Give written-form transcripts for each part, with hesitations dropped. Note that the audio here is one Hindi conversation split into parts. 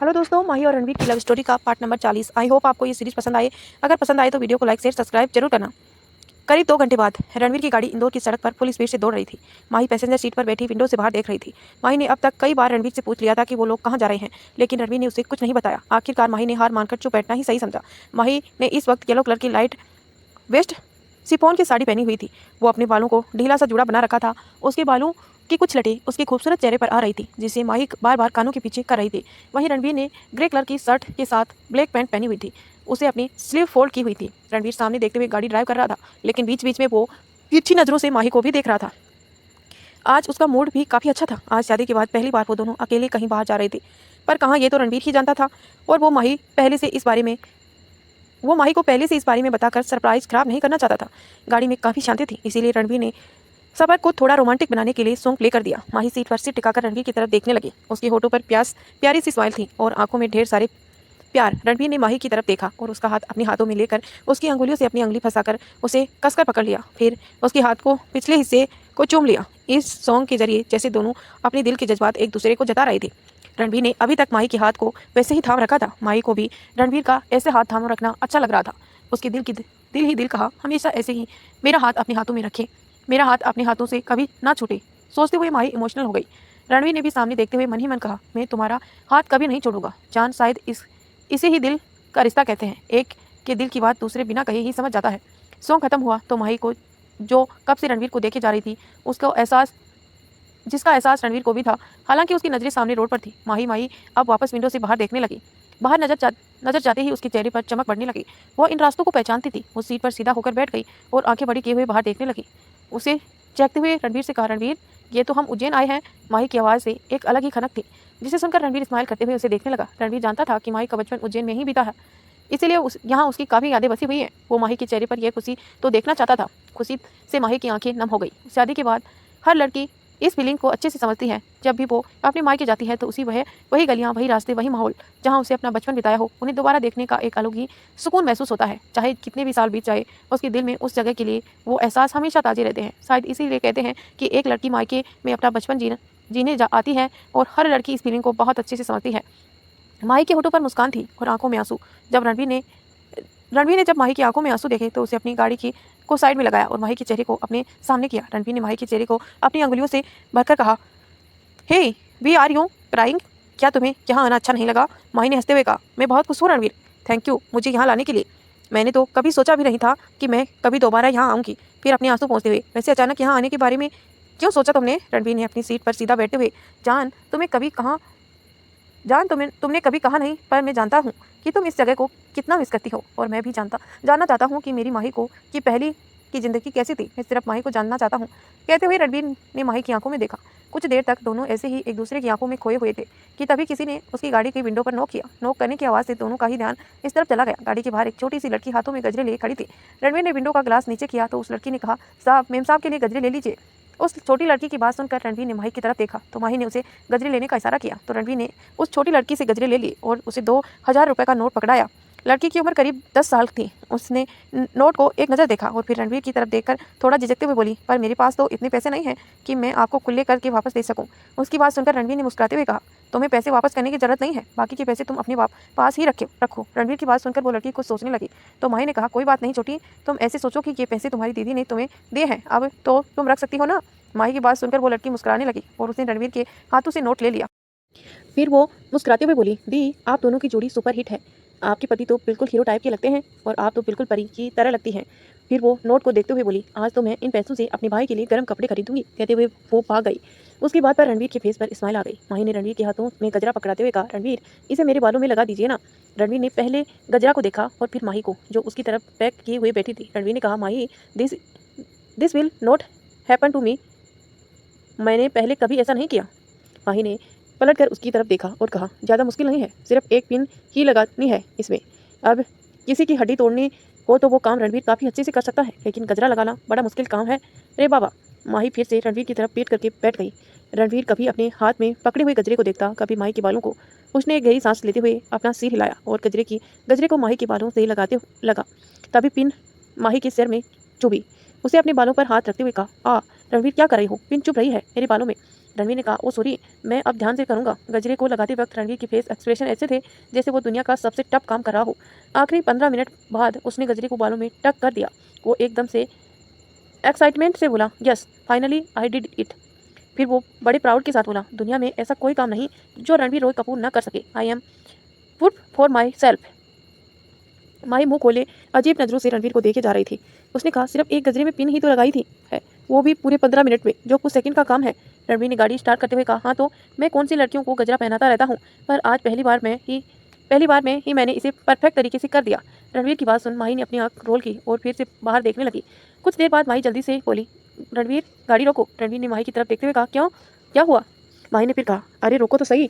हेलो दोस्तों, माही और रणवीर की लव स्टोरी का पार्ट नंबर 40। आई होप आपको ये सीरीज पसंद आए। अगर पसंद आए तो वीडियो को लाइक शेयर सब्सक्राइब जरूर करना। करीब 2 घंटे बाद रणवीर की गाड़ी इंदौर की सड़क पर फुल स्पीड से दौड़ रही थी। माही पैसेंजर सीट पर बैठी विंडो से बाहर देख रही थी। माही ने अब तक कई बार रणवीर से पूछ लिया था कि वो लोग कहाँ जा रहे हैं, लेकिन रणवीर ने उसे कुछ नहीं बताया। आखिरकार माही ने हार मानकर चुप बैठना ही सही समझा। माही ने इस वक्त येलो कलर की लाइट वेस्ट सिफोन की साड़ी पहनी हुई थी। वो अपने बालों को ढीला सा जुड़ा बना रखा था। उसके बालों की कुछ लटें उसके खूबसूरत चेहरे पर आ रही थी, जिसे माही बार बार कानों के पीछे कर रही थी। वहीं रणवीर ने ग्रे कलर की शर्ट के साथ ब्लैक पैंट पहनी हुई थी। उसे अपनी स्लीव फोल्ड की हुई थी। रणवीर सामने देखते हुए गाड़ी ड्राइव कर रहा था, लेकिन बीच बीच में वो तिरछी नजरों से माही को भी देख रहा था। आज उसका मूड भी काफ़ी अच्छा था। आज शादी के बाद पहली बार वो दोनों अकेले कहीं बाहर जा रहे थे। पर कहाँ, ये तो रणवीर ही जानता था। और वो माही को पहले से इस बारे में बताकर सरप्राइज खराब नहीं करना चाहता था। गाड़ी में काफ़ी शांति थी, इसीलिए रणवीर ने सफर को थोड़ा रोमांटिक बनाने के लिए सॉन्ग प्ले कर दिया। माही सीट पर सिर टिकाकर रणवीर की तरफ देखने लगी। उसके होठों पर प्यारी सी स्माइल थी और आंखों में ढेर सारे प्यार। रणवीर ने माही की तरफ देखा और उसका हाथ अपने हाथों में लेकर उसकी अंगुलियों से अपनी अंगुली फंसाकर उसे कसकर पकड़ लिया। फिर उसके हाथ को पिछले हिस्से को चूम लिया। इस सॉन्ग के जरिए जैसे दोनों अपने दिल के जज्बात एक दूसरे को जता रहे थे। रणवीर ने अभी तक माही के हाथ को वैसे ही थाम रखा था। माही को भी रणवीर का ऐसे हाथ थाम रखना अच्छा लग रहा था। उसके दिल ही दिल कहा, हमेशा ऐसे ही मेरा हाथ अपने हाथों में रखे, मेरा हाथ अपने हाथों से कभी ना छूटे। सोचते हुए माही इमोशनल हो गई। रणवीर ने भी सामने देखते हुए मन ही मन कहा, मैं तुम्हारा हाथ कभी नहीं छोड़ूंगा जान। शायद इसे ही दिल का रिश्ता कहते हैं। एक के दिल की बात दूसरे बिना कहे ही समझ जाता है। सॉन्ग खत्म हुआ तो माही को, जो कब से रणवीर को देखे जा रही थी, जिसका एहसास रणवीर को भी था। हालांकि उसकी नजरें सामने रोड पर थी। माही अब वापस विंडो से बाहर देखने लगी। बाहर नजर जाते ही उसके चेहरे पर चमक बढ़ने लगी। वो इन रास्तों को पहचानती थी। वो सीट पर सीधा होकर बैठ गई और आंखें बड़ी किए हुए बाहर देखने लगी। उसे चेकते हुए रणवीर से कहा, रणवीर ये तो हम उज्जैन आए हैं। माही की आवाज़ से एक अलग ही खनक थी, जिसे सुनकर रणवीर स्माइल करते हुए उसे देखने लगा। रणवीर जानता था कि माही का बचपन उज्जैन में ही बीता है, इसीलिए यहाँ उसकी काफ़ी यादें बसी हुई हैं। वो माही के चेहरे पर यह खुशी तो देखना चाहता था। खुशी से माही की आंखें नम हो गई। शादी के बाद हर लड़की इस फीलिंग को अच्छे से समझती है। जब भी वो अपनी मायके जाती है तो वही गलियां, वही रास्ते, वही माहौल जहां उसे अपना बचपन बिताया हो, उन्हें दोबारा देखने का एक अलग ही सुकून महसूस होता है। चाहे कितने भी साल बीत जाए, उसके दिल में उस जगह के लिए वो एहसास हमेशा ताजे रहते हैं। शायद इसीलिए कहते हैं कि एक लड़की मायके में अपना बचपन जीने आती है और हर लड़की इस फीलिंग को बहुत अच्छे से समझती है। माही के होठों पर मुस्कान थी और आंखों में आंसू। रणवीर ने जब माही की आंखों में आंसू देखे तो उसे अपनी गाड़ी की को साइड में लगाया और माही के चेहरे को अपने सामने किया। रणवीर ने माही के चेहरे को अपनी अंगुलियों से भरकर कहा, हे वी आर यू क्राइंग? क्या तुम्हें यहाँ आना अच्छा नहीं लगा? माही ने हंसते हुए कहा, मैं बहुत खुश हूँ रणवीर, थैंक यू मुझे यहाँ लाने के लिए। मैंने तो कभी सोचा भी नहीं था कि मैं कभी दोबारा यहाँ आऊँगी। फिर अपने आंसू पोंछते हुए, वैसे अचानक यहाँ आने के बारे में क्यों सोचा तुमने? रणवीर ने अपनी सीट पर सीधा बैठते हुए, जान तुमने कभी कहा नहीं, पर मैं जानता हूँ कि तुम इस जगह को कितना मिस करती हो। और मैं भी जानना चाहता हूँ कि मेरी माही को की पहली की ज़िंदगी कैसी थी। मैं सिर्फ माही को जानना चाहता हूँ। कहते हुए रणवीर ने माही की आंखों में देखा। कुछ देर तक दोनों ऐसे ही एक दूसरे की आंखों में खोए हुए थे कि तभी किसी ने उसकी गाड़ी की विंडो पर नॉक किया। नॉक करने की आवाज़ से दोनों का ही ध्यान इस तरफ चला गया। गाड़ी के बाहर एक छोटी सी लड़की हाथों में गजरे लिए खड़ी थी। रणवीर ने विंडो का ग्लास नीचे किया तो उस लड़की ने कहा, साहब, मेम साहब के लिए गजरे ले लीजिए। उस छोटी लड़की की बात सुनकर रणवीर ने माही की तरफ देखा तो माही ने उसे गजरे लेने का इशारा किया। तो रणवीर ने उस छोटी लड़की से गजरे ले लिए और उसे 2000 रुपये का नोट पकड़ाया। लड़की की उम्र करीब 10 साल थी। उसने नोट को एक नज़र देखा और फिर रणवीर की तरफ देखकर थोड़ा झिझकते हुए बोली, पर मेरे पास तो इतने पैसे नहीं हैं कि मैं आपको खुले करके वापस दे सकूं। उसकी बात सुनकर रणवीर ने मुस्कुराते हुए कहा, तुम्हें पैसे वापस करने की जरूरत नहीं है, बाकी के पैसे तुम अपने पास ही रखो। रणवीर की बात सुनकर वो लड़की कुछ सोचने लगी तो माही ने कहा, कोई बात नहीं छोटी, तुम ऐसे सोचो कि ये पैसे तुम्हारी दीदी ने तुम्हें दिए हैं, अब तो तुम रख सकती हो ना। माही की बात सुनकर वो लड़की मुस्कुराने लगी और उसने रणवीर के हाथों से नोट ले लिया। फिर वो मुस्कुराते हुए बोली, दी, आप दोनों की जोड़ी सुपर हिट है। आपके पति तो बिल्कुल हीरो टाइप के लगते हैं और आप तो बिल्कुल परी की तरह लगती हैं। फिर वो नोट को देखते हुए बोली, आज तो मैं इन पैसों से अपने भाई के लिए गर्म कपड़े खरीदूंगी। कहते हुए वो भाग गई। उसकी बात पर रणवीर के फेस पर स्माइल आ गई। माही ने रणवीर के हाथों में गजरा पकड़ाते हुए कहा, रणवीर, इसे मेरे बालों में लगा दीजिए ना। रणवीर ने पहले गजरा को देखा और फिर माही को, जो उसकी तरफ पैक किए हुए बैठी थी। रणवीर ने कहा, Mahi, this this will not happen to me. मैंने पहले कभी ऐसा नहीं किया। माही ने पलटकर उसकी तरफ देखा और कहा, ज़्यादा मुश्किल नहीं है, सिर्फ एक पिन ही लगानी है इसमें। अब किसी की हड्डी तोड़नी हो तो वो काम रणवीर काफ़ी अच्छे से कर सकता है, लेकिन गजरा लगाना बड़ा मुश्किल काम है रे बाबा। माही फिर से रणवीर की तरफ पीट करके बैठ गई। रणवीर कभी अपने हाथ में पकड़े हुए गजरे को देखता, कभी माही के बालों को। उसने एक गहरी सांस लेते हुए अपना सिर हिलाया और गजरे को माही के बालों से लगाते लगा। तभी पिन माही के सिर में चुभी। उसे अपने बालों पर हाथ रखते हुए कहा, रणवीर क्या कर रही हो? पिन चुभ रही है मेरे बालों में। रणवीर ने कहा, ओ सॉरी, मैं अब ध्यान से करूंगा। गजरे को लगाते वक्त रणवीर के फेस एक्सप्रेशन ऐसे थे जैसे वो दुनिया का सबसे टफ काम कर रहा हो। आखिरी 15 मिनट बाद उसने गजरे को बालों में टक कर दिया। वो एकदम से एक्साइटमेंट से बोला, yes finally I did it. फिर वो बड़े प्राउड के साथ बोला, दुनिया में ऐसा कोई काम नहीं जो रणवीर रॉय कपूर न कर सके। I am foot for myself. Mahi मुंह खोले अजीब नजरों से रणवीर को देखे जा रही थी। उसने कहा, सिर्फ एक गजरे में पिन ही तो लगाई थी है, वो भी पूरे 15 मिनट में, जो कुछ सेकंड का काम है। रणवीर ने गाड़ी स्टार्ट करते हुए कहा, हाँ तो मैं कौन सी लड़कियों को गजरा पहनाता रहता हूँ, पर आज पहली बार में ही मैंने इसे परफेक्ट तरीके से कर दिया। रणवीर की बात सुन माही ने अपनी आंख रोल की और फिर से बाहर देखने लगी। कुछ देर बाद माही जल्दी से बोली, रणवीर गाड़ी रोको। रणवीर ने माही की तरफ देखते हुए कहा, क्यों, क्या हुआ? माही ने फिर कहा, अरे रोको तो सही।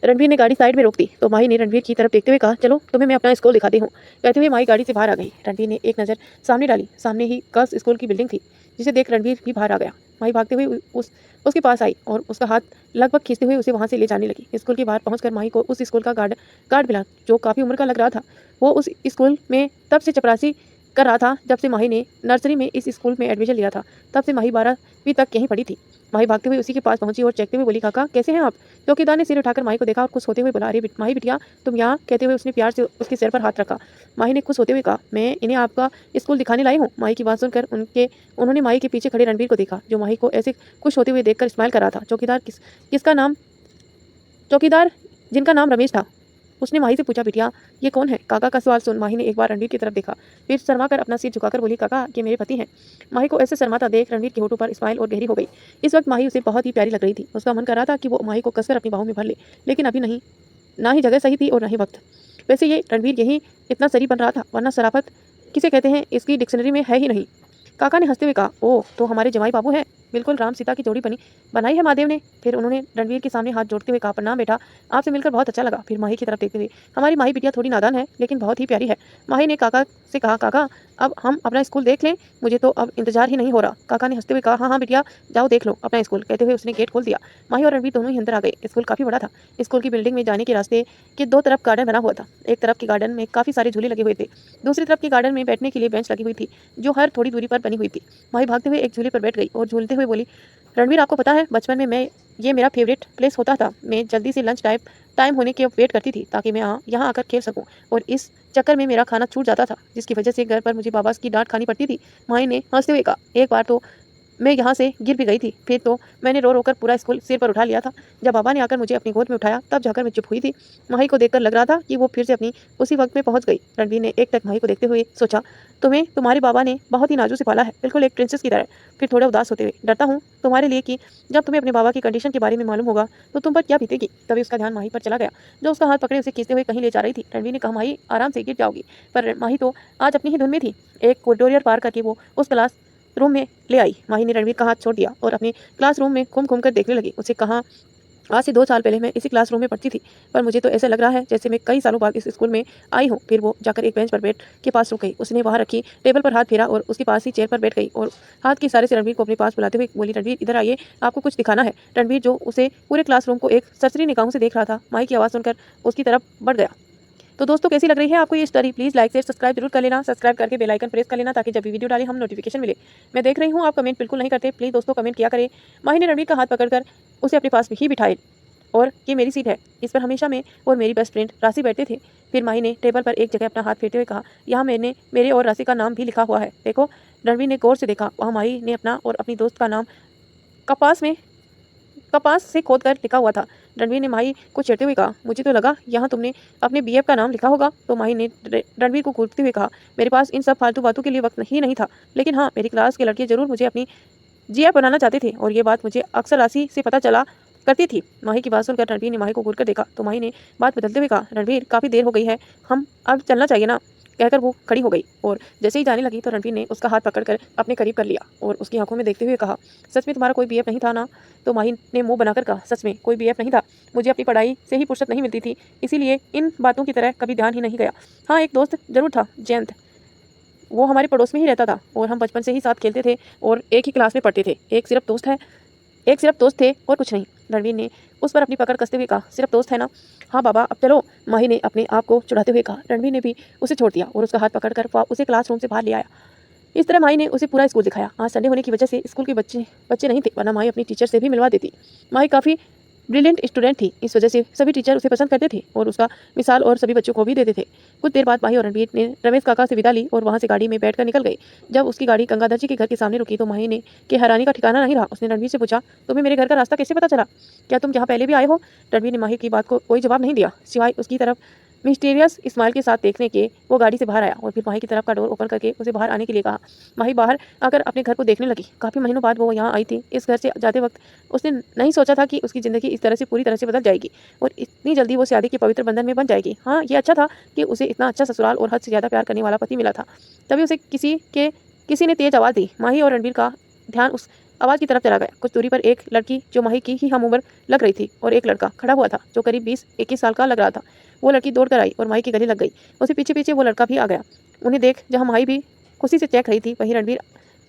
रणवीर ने गाड़ी साइड में रोक दी तो माही ने रणवीर की तरफ देखते हुए कहा, चलो तुम्हें मैं अपना स्कूल दिखाती हूँ। कहते हुए माही गाड़ी से बाहर आ गई। रणवीर ने एक नज़र सामने डाली। सामने ही गर्ल्स स्कूल की बिल्डिंग थी, जिसे देख रणवीर भी बाहर आ गया। माही भागते हुए उसके पास आई और उसका हाथ लगभग खींचते हुए उसे वहाँ से ले जाने लगी। स्कूल के बाहर पहुँचकर माही को उस स्कूल का गार्ड मिला, जो काफ़ी उम्र का लग रहा था। वो उस स्कूल में तब से चपरासी कर रहा था जब से माही ने नर्सरी में इस स्कूल में एडमिशन लिया था। तब से माही 12वीं तक यहीं पढ़ी थी। माही भागते हुए उसी के पास पहुंची और चेखते हुए बोली, काका कैसे हैं आप? चौकीदार ने सिर उठाकर माही को देखा और खुश होते हुए बोला, अरे माही बिटिया तुम यहाँ? कहते हुए उसने प्यार से उसके सिर पर हाथ रखा। माही ने खुश होते हुए कहा, मैं इन्हें आपका स्कूल दिखाने लाई हूँ। माही की बात सुनकर उन्होंने माही के पीछे खड़े रणवीर को देखा, जो माही को ऐसे खुश होते हुए देखकर स्माइल कर रहा था। चौकीदार जिनका नाम रमेश था। उसने माही से पूछा, बिटिया ये कौन है? काका का सवाल सुन माही ने एक बार रणवीर की तरफ देखा, फिर शर्मा कर अपना सिर झुकाकर बोली, काका ये मेरे पति हैं। माही को ऐसे शर्माता देख रणवीर के होठों पर स्माइल और गहरी हो गई। इस वक्त माही उसे बहुत ही प्यारी लग रही थी। उसका मन कर रहा था कि वो माही को कसकर अपनी बाहों में भर ले, लेकिन अभी नहीं, ना ही जगह सही थी और ना ही वक्त। वैसे ये रणवीर यही इतना सरी बन रहा था, वरना शराफत किसे कहते हैं इसकी डिक्शनरी में है ही नहीं। काका ने हंसते हुए कहा, ओह तो हमारे जमाई बाबू हैं, बिल्कुल राम सीता की जोड़ी बनाई है महादेव ने। फिर उन्होंने रणवीर के सामने हाथ जोड़ते हुए कहा, प्रणाम बेटा, आपसे मिलकर बहुत अच्छा लगा। फिर माही की तरफ देखते हुए, हमारी माही बिटिया थोड़ी नादान है लेकिन बहुत ही प्यारी है। माही ने काका से कहा, काका अब हम अपना स्कूल देख लें, मुझे तो अब इंतजार ही नहीं हो रहा। काका ने हंसते हुए कहा, हाँ हाँ बिटिया जाओ देख लो अपना स्कूल। कहते हुए उसने गेट खोल दिया। माही और रणवीर दोनों ही अंदर आ गए। स्कूल काफी बड़ा था। स्कूल की बिल्डिंग में जाने के रास्ते के दो तरफ गार्डन बना हुआ था। एक तरफ के गार्डन में काफी सारे झूले लगे हुए थे, दूसरी तरफ के गार्डन में बैठने के लिए बेंच लगी हुई थी, जो हर थोड़ी दूरी पर बनी हुई थी। माही भागते हुए एक झूले पर बैठ गई और झूलते हुए बोली, रणवीर आपको पता है बचपन में ये मेरा फेवरेट प्लेस होता था। मैं जल्दी से लंच टाइम होने के वेट करती थी ताकि मैं यहाँ आकर खेल सकूं, और इस चक्कर में मेरा खाना छूट जाता था, जिसकी वजह से घर पर मुझे बाबा की डांट खानी पड़ती थी। माही ने हंसते हुए कहा, एक बार तो मैं यहाँ से गिर भी गई थी, फिर तो मैंने रो रो कर पूरा स्कूल सिर पर उठा लिया था। जब बाबा ने आकर मुझे अपनी गोद में उठाया तब जाकर मैं चुप हुई थी। माही को देखकर लग रहा था कि वो फिर से अपनी उसी वक्त में पहुंच गई। रणवीर ने एक टक माही को देखते हुए सोचा, तुम्हें तुम्हारे बाबा ने बहुत ही नाजुक से पाला है, बिल्कुल एक प्रिंसेस की तरह। फिर थोड़ा उदास होते हुए, डरता हूँ तुम्हारे लिए कि जब तुम्हें अपने बाबा की कंडीशन के बारे में मालूम होगा तो तुम पर क्या बीतेगी। तभी उसका ध्यान माही पर चला गया, जो उसका हाथ पकड़े उसे खींचते हुए कहीं ले जा रही थी। रणवीर ने कहा, माही आराम से गिर जाओगी। पर माही तो आज अपनी ही धुन में थी। एक कॉरिडोर पार करके वो उस क्लास रूम में ले आई। माही ने रणवीर का हाथ छोड़ दिया और अपने क्लासरूम में घूम घूम कर देखने लगी। उसे कहा, आज से 2 साल पहले मैं इसी क्लासरूम में पढ़ती थी, पर मुझे तो ऐसा लग रहा है जैसे मैं कई सालों बाद इस स्कूल में आई हूँ। फिर वो जाकर एक बेंच पर बैठ के पास रुक गई। उसने वहाँ रखी टेबल पर हाथ फेरा और उसके पास ही चेयर पर बैठ गई और हाथ के इशारे से रणवीर को अपने पास बुलाते हुए बोली, रणवीर इधर आइए, आपको कुछ दिखाना है। रणवीर जो उसे पूरे क्लासरूम को एक सरसरी निगाहों से देख रहा था, माही की आवाज़ सुनकर उसकी तरफ बढ़ गया। तो दोस्तों कैसी लग रही है आपको ये story? Please like share subscribe जरूर कर लेना। सब्सक्राइब करके बेल आइकन प्रेस कर लेना ताकि जब भी वीडियो डालें हम नोटिफिकेशन मिले। मैं देख रही हूँ आप कमेंट बिल्कुल नहीं करते, प्लीज़ दोस्तों कमेंट किया करें। माही ने रणवीर का हाथ पकड़कर उसे अपने पास ही बिठाए और ये मेरी सीट है, इस पर हमेशा मैं और मेरी बेस्ट फ्रेंड राशि बैठते थे। फिर माही ने टेबल पर एक जगह अपना हाथ फेरते हुए कहा, यहाँ मैंने मेरे और राशि का नाम भी लिखा हुआ है, देखो। रणवीर ने गौर से देखा, वहाँ माही ने अपना और अपनी दोस्त का नाम कपास से खोद कर लिखा हुआ था। रणवीर ने माही को छेड़ते हुए कहा, मुझे तो लगा यहाँ तुमने अपने बीएफ का नाम लिखा होगा। तो माही ने रणवीर को घूरते हुए कहा, मेरे पास इन सब फालतू बातों के लिए वक्त नहीं था, लेकिन हाँ मेरी क्लास के लड़के जरूर मुझे अपनी जीएफ बनाना चाहते थे, और ये बात मुझे अक्सर राशि से पता चला करती थी। माही की बात सुनकर रणवीर ने माही को घूरकर देखा तो माही ने बात बदलते हुए कहा, रणवीर काफ़ी देर हो गई है, हम अब चलना चाहिए ना। कहकर वो खड़ी हो गई और जैसे ही जाने लगी तो रणवीर ने उसका हाथ पकड़कर अपने करीब कर लिया और उसकी आंखों में देखते हुए कहा, सच में तुम्हारा कोई बीएफ नहीं था ना? तो माही ने मुंह बनाकर कहा, सच में कोई बीएफ नहीं था, मुझे अपनी पढ़ाई से ही फुर्सत नहीं मिलती थी, इसीलिए इन बातों की तरह कभी ध्यान ही नहीं गया। हाँ एक दोस्त जरूर था, जयंत, वो हमारे पड़ोस में ही रहता था और हम बचपन से ही साथ खेलते थे और एक ही क्लास में पढ़ते थे। एक सिर्फ दोस्त थे और कुछ नहीं। रणवीर ने उस पर अपनी पकड़ कसते हुए कहा, सिर्फ दोस्त है ना? हाँ बाबा अब चलो। माही ने अपने आप को चढ़ाते हुए कहा। रणवीर ने भी उसे छोड़ दिया और उसका हाथ पकड़कर उसे क्लासरूम से बाहर ले आया। इस तरह माही ने उसे पूरा स्कूल दिखाया। आज संडे होने की वजह से स्कूल के बच्चे नहीं थे, वरना माही अपनी टीचर से भी मिलवा देती। माही काफ़ी ब्रिलियंट स्टूडेंट थी, इस वजह से सभी टीचर उसे पसंद करते थे और उसका मिसाल और सभी बच्चों को भी देते थे। कुछ देर बाद माही और रणवीर ने रमेश काका से विदा ली और वहाँ से गाड़ी में बैठकर निकल गए। जब उसकी गाड़ी गंगाधर जी के घर के सामने रुकी तो माही ने के हैरानी का ठिकाना नहीं रहा। उसने रणवीर से पूछा, तुम्हें मेरे घर का रास्ता कैसे पता चला? क्या तुम यहाँ पहले भी आए हो? रणवीर ने माही की बात को कोई जवाब नहीं दिया, सिवाय उसकी तरफ मिस्टीरियस स्माइल के साथ देखने के। वो गाड़ी से बाहर आया और फिर माही की तरफ का डोर ओपन करके उसे बाहर आने के लिए कहा। माही बाहर आकर अपने घर को देखने लगी। काफ़ी महीनों बाद वो यहाँ आई थी। इस घर से जाते वक्त उसने नहीं सोचा था कि उसकी ज़िंदगी इस तरह से पूरी तरह से बदल जाएगी और इतनी जल्दी वो शादी के पवित्र बंधन में बन जाएगी। हाँ, ये अच्छा था कि उसे इतना अच्छा ससुराल और हद से ज़्यादा प्यार करने वाला पति मिला था। तभी उसे किसी ने तेज आवाज़ दी। माही और रणवीर का ध्यान उस आवाज़ की तरफ चला गया। कुछ दूरी पर एक लड़की जो माही की ही हम उम्र लग रही थी और एक लड़का खड़ा हुआ था जो करीब 20-21 साल का लग रहा था। वो लड़की दौड़ कर आई और माही के गले लग गई। उसके पीछे पीछे वो लड़का भी आ गया। उन्हें देख जहाँ माही भी खुशी से चेक रही थी, वहीं रणवीर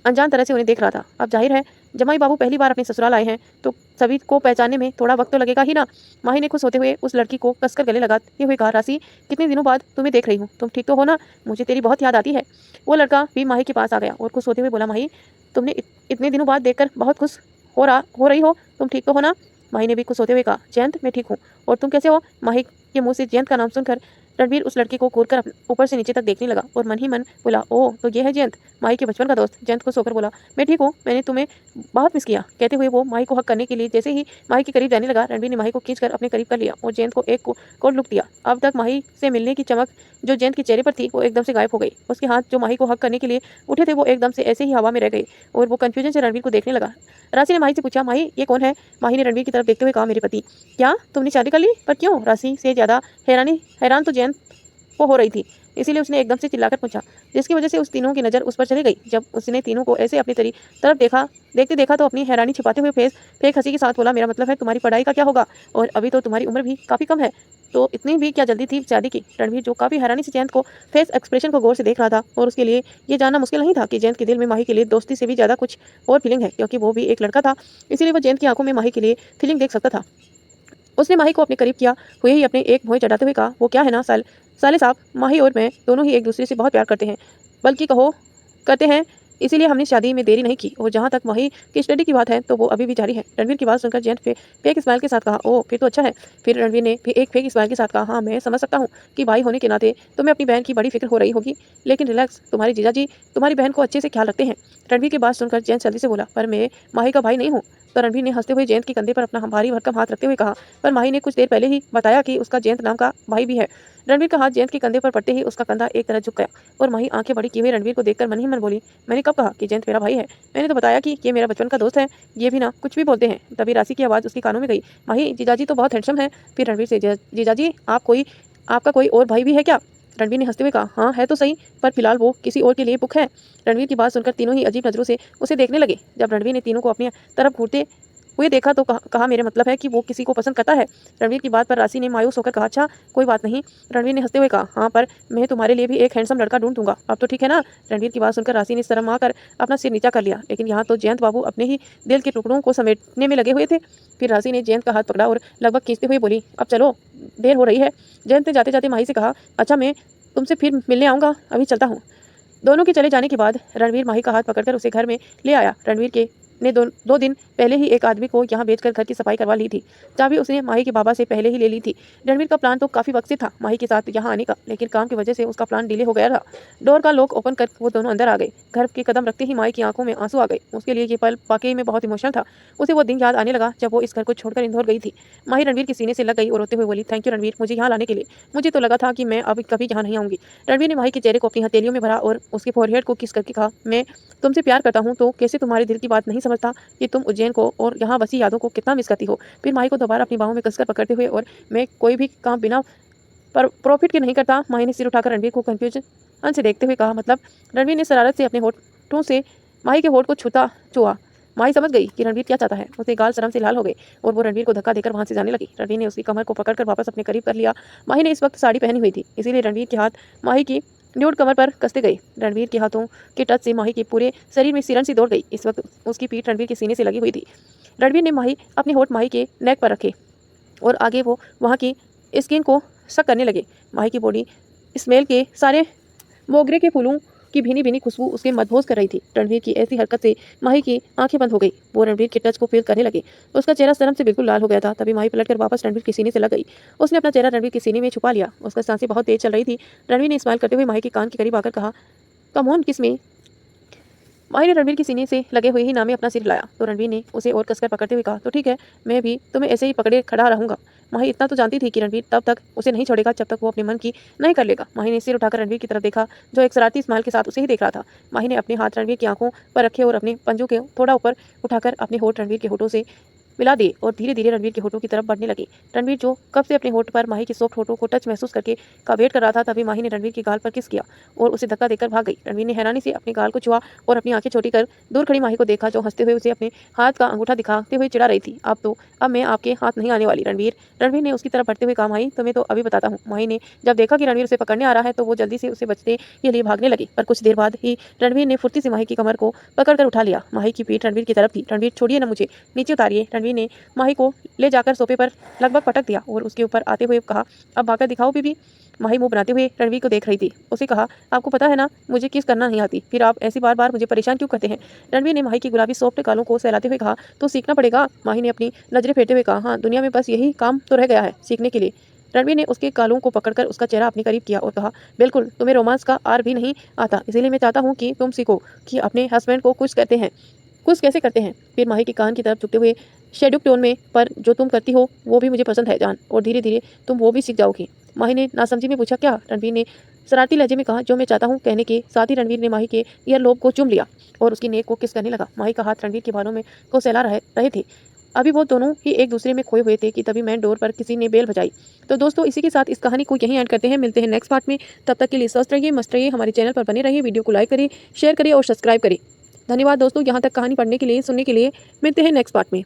अनजान तरह से उन्हें देख रहा था। अब जाहिर है जमाई बाबू पहली बार अपने ससुराल आए हैं तो सभी को पहचानने में थोड़ा वक्त तो लगेगा ही ना। माही ने खुश होते हुए उस लड़की को कसकर गले लगाते हुए कहा, राशि, कितने दिनों बाद तुम्हें देख रही हूँ, तुम ठीक तो हो ना? मुझे तेरी बहुत याद आती है। वो लड़का भी माही के पास आ गया और खुश होते हुए बोला, माही, तुमने इतने दिनों बाद देखकर बहुत खुश हो रही हो, तुम ठीक तो हो ना? माही ने भी खुश होते हुए कहा, जयंत, मैं ठीक हूँ, और तुम कैसे हो? माही के मुंह से जयंत का नाम सुनकर रणवीर उस लड़के को घूरकर ऊपर से नीचे तक देखने लगा और मन ही मन बोला, ओह, तो ये है जयंत, माही के बचपन का दोस्त। जयंत को सोकर बोला, मैं ठीक हूँ, मैंने तुम्हें बहुत मिस किया। कहते हुए वो माही को हक करने के लिए जैसे ही माही के करीब जाने लगा, रणवीर ने माही को खींचकर अपने करीब कर लिया और जयंत को एक कोड लुक दिया। अब तक माही से मिलने की चमक जो जयंत के चेहरे पर थी वो एकदम से गायब हो गई। उसके हाथ जो माही को हक करने के लिए उठे थे वो एकदम से ऐसे ही हवा में रह गए और वो कंफ्यूजन से रणवीर को देखने लगा। राशि ने माही से पूछा, माही, ये कौन है? माही ने रणवीर की तरफ देखते हुए कहा, मेरे पति। क्या तुमने शादी कर ली? पर क्यों? राशि से ज़्यादा हैरान तो जयंत वो हो रही थी, इसीलिए उसने एकदम से चिल्लाकर पूछा, जिसकी वजह से उस तीनों की नज़र उस पर चली गई। जब उसने तीनों को ऐसे अपनी तरफ देखा तो अपनी हैरानी छिपाते हुए फेक हंसी के साथ बोला, मेरा मतलब है तुम्हारी पढ़ाई का क्या होगा? और अभी तो तुम्हारी उम्र भी काफ़ी कम है, तो इतनी भी क्या जल्दी थी शादी की? रणवीर जो काफ़ी हैरानी से जयंत को फेस एक्सप्रेशन को गौर से देख रहा था और उसके लिए ये जानना मुश्किल नहीं था कि जयंत के दिल में माही के लिए दोस्ती से भी ज़्यादा कुछ और फीलिंग है, क्योंकि वो भी एक लड़का था, इसीलिए वो जयंत की आंखों में माही के लिए फीलिंग देख सकता था। उसने माही को अपने करीब किया हुए ही अपने एक भौं चढ़ाते हुए कहा, वो क्या है ना साले साहब, माही और मैं दोनों ही एक दूसरे से बहुत प्यार करते हैं, बल्कि कहो करते हैं, इसीलिए हमने शादी में देरी नहीं की। और जहाँ तक माही की स्टडी की बात है तो वो अभी भी जारी है। रणवीर की बात सुनकर जयंत फेक स्माइल के साथ कहा, ओह, फिर तो अच्छा है। फिर रणवीर ने भी एक फेक स्माइल के साथ कहा, हाँ, मैं समझ सकता हूँ कि भाई होने के नाते तुम्हें अपनी बहन की बड़ी फिक्र हो रही होगी, लेकिन रिलैक्स, तुम्हारे जीजाजी तुम्हारी बहन को अच्छे से ख्याल रखते हैं। रणवीर की बात सुनकर जयंत जल्दी से बोला, पर मैं माही का भाई नहीं हूँ। तो रणवीर ने हंसते हुए जयंत के कंधे पर अपना भारी भरकम हाथ रखते हुए कहा, पर माही ने कुछ देर पहले ही बताया कि उसका जयंत नाम का भाई भी है। रणवीर का हाथ जयंत के कंधे पर पड़ते ही उसका कंधा एक तरह झुक गया और माही आंखें बड़ी किए हुए रणवीर को देखकर मन ही मन बोली, मैंने कब कहा कि जयंत मेरा भाई है? मैंने तो बताया कि ये मेरा बचपन का दोस्त है, ये भी ना कुछ भी बोलते हैं। तभी राशि की आवाज़ उसके कानों में गई, माही, जीजाजी तो बहुत हैंडसम है। फिर रणवीर से, जीजाजी, आपका कोई और भाई भी है क्या? रणवीर ने हंसते हुए कहा, हाँ, है तो सही, पर फिलहाल वो किसी और के लिए बुक है। रणवीर की बात सुनकर तीनों ही अजीब नजरों से उसे देखने लगे। जब रणवीर ने तीनों को अपनी तरफ घूरते हुए देखा तो कहा, मेरा मतलब है कि वो किसी को पसंद करता है। रणवीर की बात पर राशि ने मायूस होकर कहा, अच्छा, कोई बात नहीं। रणवीर ने हंसते हुए कहा, हाँ, पर मैं तुम्हारे लिए भी एक हैंडसम लड़का ढूंढ दूंगा, अब तो ठीक है ना? रणवीर की बात सुनकर राशि ने शर्मा कर अपना सिर नीचा कर लिया, लेकिन यहाँ तो जयंत बाबू अपने ही दिल के टुकड़ों को समेटने में लगे हुए थे। फिर राशि ने जयंत का हाथ पकड़ा और लगभग खींचते हुए बोली, अब चलो, देर हो रही है। जयंत ने जाते जाते माही से कहा, अच्छा, मैं तुमसे फिर मिलने आऊँगा, अभी चलता हूँ। दोनों के चले जाने के बाद रणवीर माही का हाथ पकड़कर उसे घर में ले आया। रणवीर के ने दो दिन पहले ही एक आदमी को यहाँ बेचकर घर की सफाई करवा ली थी। चाबी उसने माही के बाबा से पहले ही ले ली थी। रणवीर का प्लान तो काफ़ी वक्त से था माही के साथ यहाँ आने का, लेकिन काम की वजह से उसका प्लान डिले हो गया था। डोर का लॉक ओपन कर वो दोनों अंदर आ गए। घर के कदम रखते ही माही की आंखों में आंसू आ गए। उसके लिए ये पल वाकई में बहुत इमोशनल था। उसे वो दिन याद आने लगा जब वो इस घर को छोड़कर इंदौर गई थी। माही रणवीर के सीने से लग गई और रोते हुए बोली, थैंक यू रणवीर, मुझे यहाँ लाने के लिए। मुझे तो लगा था कि मैं अभी कभी यहाँ नहीं आऊँगी। रणवीर ने माही के चेहरे को अपनी हथेलियों में भरा और उसके फोरहेड को किस करके कहा, मैं तुमसे प्यार करता हूँ तो कैसे तुम्हारे दिल की बात नहीं समझता कि तुम उज्जैन को और यहाँ बसी यादों को कितना मिस करती हो। फिर माही को दोबारा अपनी बाहों में कसकर पकड़ते हुए, और मैं कोई भी काम बिना प्रॉफिट के नहीं करता। माही ने सिर उठाकर रणवीर को कंफ्यूजन से देखते हुए कहा, मतलब? रणवीर ने शरारत से अपने होठों से माही के होठ को छुआ। माही समझ गई कि रणवीर क्या चाहता है। उसके गाल शर्म से लाल हो गए और वो रणवीर को धक्का देकर वहां से जाने लगी। रणवीर ने उसकी कमर को पकड़कर वापस अपने करीब कर लिया। माही ने इस वक्त साड़ी पहनी हुई थी, इसीलिए रणवीर के हाथ माही की न्यूड कमर पर कसते गए। रणवीर के हाथों के टच से माही के पूरे शरीर में सिरन सी दौड़ गई। इस वक्त उसकी पीठ रणवीर के सीने से लगी हुई थी। रणवीर ने अपने होठ माही के नेक पर रखे और आगे वो वहाँ की स्किन को शक करने लगे। माही की बॉडी स्मेल के सारे मोगरे के फूलों की भीनी भीनी खुशबू उसके मदहोश कर रही थी। रणवीर की ऐसी हरकत से माही की आंखें बंद हो गई। वो रणवीर के टच को फील करने लगी। उसका चेहरा शर्म से बिल्कुल लाल हो गया था। तभी माही पलटकर वापस रणवीर के सीने से लग गई। उसने अपना चेहरा रणवीर के सीने में छुपा लिया। उसका सांसें बहुत तेज चल रही थी। रणवीर ने स्माइल करते हुए माही के कान के करीब आकर कहा, कम ऑन किस में। माही ने रणवीर के सीने से लगे हुए ही नाम में अपना सिर हिलाया तो रणवीर ने उसे और कसकर पकड़ते हुए कहा, तो ठीक है, मैं भी तुम्हें ऐसे ही पकड़े खड़ा रहूंगा। माही इतना तो जानती थी कि रणवीर तब तक उसे नहीं छोड़ेगा जब तक वो अपने मन की नहीं कर लेगा। माही ने सिर उठाकर रणवीर की तरफ देखा, जो एक शरारती स्माइल के साथ उसे ही देख रहा था। माही ने अपने हाथ रणवीर की आंखों पर रखे और अपने पंजों के थोड़ा ऊपर उठाकर अपने होठ रणवीर के होठों से मिला दिए और धीरे धीरे रणवीर के होठों की तरफ बढ़ने लगे। रणवीर जो कब से अपने होठ पर माही के सॉफ्ट होठों को टच महसूस करके का वेट कर रहा था, तभी माही ने रणवीर की गाल पर किस किया और उसे धक्का देकर भाग गई। रणवीर ने हैरानी से अपने गाल को छुआ और अपनी आंखें छोटी कर दूर खड़ी माही को देखा, जो हंसते हुए उसे अपने हाथ का अंगूठा दिखाते हुए चिढ़ा रही थी। अब मैं आपके हाथ नहीं आने वाली रणवीर। रणवीर ने उसकी तरफ बढ़ते हुए कहा, माही तुम्हें तो अभी बताता हूँ। माही ने जब देखा कि रणवीर उसे पकड़ने आ रहा है तो वो जल्दी से उसे बचने के लिए भागने लगी, पर कुछ देर बाद ही रणवीर ने फुर्ती से माही की कमर को पकड़कर उठा लिया। माही की पीठ रणवीर की तरफ थी। रणवीर छोड़िए न मुझे, नीचे उतारिए। रणवीर ने माही को ले जाकर सोफे पर लगभग पटक दिया और उसके ऊपर आते हुए कहा, अब भागकर दिखाओ बीबी। माही मुंह बनाते हुए रणवीर को देख रही थी। उसे कहा, आपको पता है ना मुझे किस करना नहीं आती, फिर आप ऐसी बार बार मुझे परेशान क्यों करते हैं। रणवीर ने माही की गुलाबी सॉफ्ट गालों को सहलाते हुए कहा, तो सीखना पड़ेगा। माही ने अपनी नजरें फेरते हुए कहा, हाँ, दुनिया में बस यही काम तो रह गया है सीखने के लिए। रणवीर ने उसके गालों को पकड़कर उसका चेहरा अपने करीब किया और कहा, बिल्कुल, तुम्हें रोमांस का आर भी नहीं आता, इसीलिए मैं चाहता हूँ कि तुम सीखो कि अपने हस्बैंड को खुश करते हैं, खुश कैसे करते हैं। फिर माही के कान की तरफ झुकते हुए शेड्यूक टोन में, पर जो तुम करती हो वो भी मुझे पसंद है जान, और धीरे धीरे तुम वो भी सीख जाओगी। माही ने नासमझी में पूछा, क्या। रणवीर ने शरारती लहजे में कहा, जो मैं चाहता हूँ कहने के साथ ही रणवीर ने माही के ईयरलोब को चूम लिया और उसकी नेक को किस करने लगा। माही का हाथ रणवीर के बालों में को सहला रहे थे। अभी वो दोनों ही एक दूसरे में खोए हुए थे कि तभी मेन डोर पर किसी ने बेल बजाई। तो दोस्तों, इसी के साथ इस कहानी को यहीं एंड करते हैं। मिलते हैं नेक्स्ट पार्ट में। तब तक के लिए स्वस्थ रहिए, मस्त रहिए, हमारे चैनल पर बने रहिए, वीडियो को लाइक करिए, शेयर करिए और सब्सक्राइब करिए। धन्यवाद दोस्तों, यहाँ तक कहानी पढ़ने के लिए, सुनने के लिए। मिलते हैं नेक्स्ट पार्ट में।